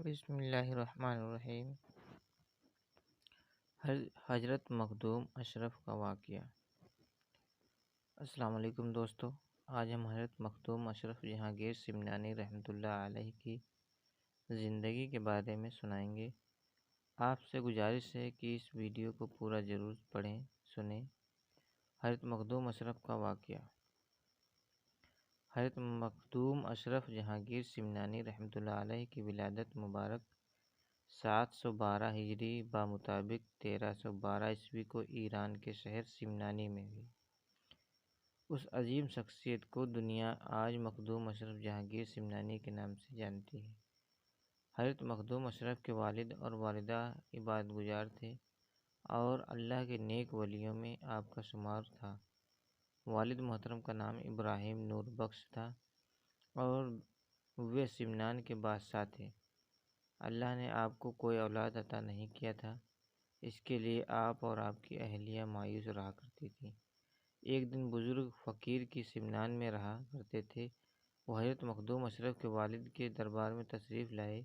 بسم اللہ الرحمن الرحیم۔ حضرت مخدوم اشرف کا واقعہ۔ السلام علیکم دوستو، آج ہم حضرت مخدوم اشرف جہانگیر سمنانی رحمۃ اللہ علیہ کی زندگی کے بارے میں سنائیں گے۔ آپ سے گزارش ہے کہ اس ویڈیو کو پورا ضرور پڑھیں سنیں۔ حضرت مخدوم اشرف کا واقعہ۔ حضرت مخدوم اشرف جہانگیر سمنانی رحمۃ اللہ علیہ کی ولادت مبارک 712 ہجری بمطابق 1312 عیسوی کو ایران کے شہر سمنانی میں ہوئی۔ اس عظیم شخصیت کو دنیا آج مخدوم اشرف جہانگیر سمنانی کے نام سے جانتی ہے۔ حضرت مخدوم اشرف کے والد اور والدہ عبادت گزار تھے اور اللہ کے نیک ولیوں میں آپ کا شمار تھا۔ والد محترم کا نام ابراہیم نور بخش تھا اور وہ سمنان کے بادشاہ تھے۔ اللہ نے آپ کو کوئی اولاد عطا نہیں کیا تھا، اس کے لیے آپ اور آپ کی اہلیہ مایوس رہا کرتی تھیں۔ ایک دن بزرگ فقیر کی سمنان میں رہا کرتے تھے، وہ حضرت مخدوم اشرف کے والد کے دربار میں تشریف لائے۔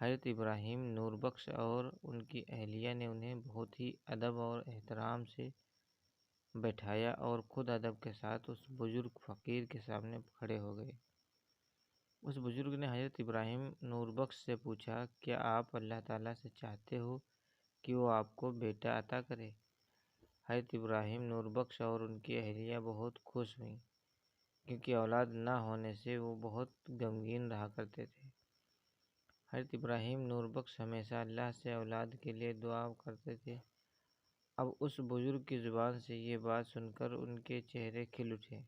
حضرت ابراہیم نور بخش اور ان کی اہلیہ نے انہیں بہت ہی ادب اور احترام سے بیٹھایا اور خود ادب کے ساتھ اس بزرگ فقیر کے سامنے کھڑے ہو گئے۔ اس بزرگ نے حضرت ابراہیم نور بخش سے پوچھا، کیا آپ اللہ تعالیٰ سے چاہتے ہو کہ وہ آپ کو بیٹا عطا کرے؟ حضرت ابراہیم نور بخش اور ان کی اہلیہ بہت خوش ہوئیں، کیونکہ اولاد نہ ہونے سے وہ بہت غمگین رہا کرتے تھے۔ حضرت ابراہیم نور بخش ہمیشہ اللہ سے اولاد کے لیے دعا کرتے تھے۔ اب اس بزرگ کی زبان سے یہ بات سن کر ان کے چہرے کھل اٹھے۔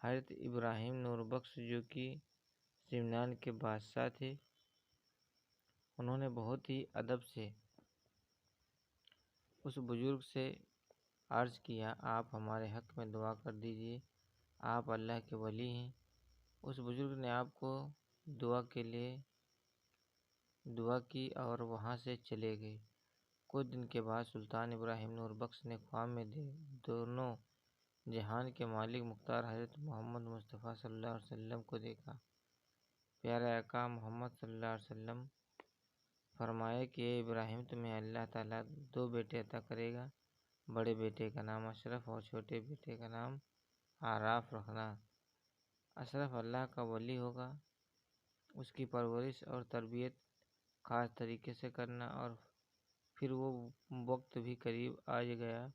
حضرت ابراہیم نور بخش جو کہ سمنان کے بادشاہ تھے، انہوں نے بہت ہی ادب سے اس بزرگ سے عرض کیا، آپ ہمارے حق میں دعا کر دیجئے، آپ اللہ کے ولی ہیں۔ اس بزرگ نے آپ کو دعا کے لیے دعا کی اور وہاں سے چلے گئے۔ کچھ دن کے بعد سلطان ابراہیم نور بخش نے خواب میں دونوں جہان کے مالک مختار حضرت محمد مصطفیٰ صلی اللہ علیہ وسلم کو دیکھا۔ پیارے آقا محمد صلی اللہ علیہ وسلم فرمایا کہ اے ابراہیم، تمہیں اللہ تعالیٰ دو بیٹے عطا کرے گا، بڑے بیٹے کا نام اشرف اور چھوٹے بیٹے کا نام عراف رکھنا۔ اشرف اللہ کا ولی ہوگا، اس کی پرورش اور تربیت خاص طریقے سے کرنا۔ اور پھر وہ وقت بھی قریب آ گیا،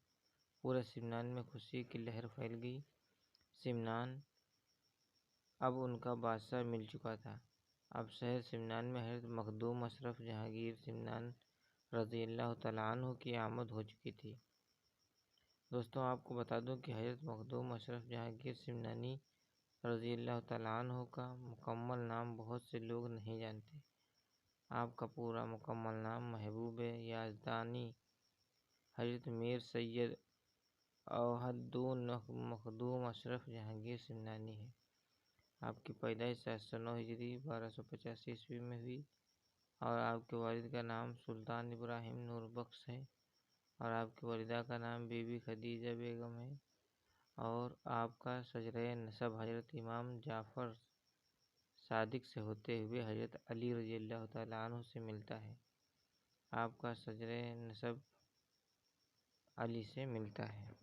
پورے سمنان میں خوشی کی لہر پھیل گئی۔ سمنان اب ان کا بادشاہ مل چکا تھا۔ اب شہر سمنان میں حضرت مخدوم اشرف جہانگیر سمنان رضی اللہ تعالیٰ عنہ کی آمد ہو چکی تھی۔ دوستوں، آپ کو بتا دوں کہ حضرت مخدوم اشرف جہانگیر سمنانی رضی اللہ تعالیٰ عنہ کا مکمل نام بہت سے لوگ نہیں جانتے۔ آپ کا پورا مکمل نام محبوب یزدانی حضرت میر سید اوحدالدین مخدوم اشرف جہانگیر سمنانی ہے۔ آپ کی پیدائش 709 ہجری 1285 عیسوی میں ہوئی اور آپ کے والد کا نام سلطان ابراہیم نور بخش ہے اور آپ کی والدہ کا نام بی بی خدیجہ بیگم ہے اور آپ کا شجرہ نسب حضرت امام جعفر صادق سے ہوتے ہوئے حضرت علی رضی اللہ تعالیٰ عنہ سے ملتا ہے۔ آپ کا شجرہ نسب علی سے ملتا ہے۔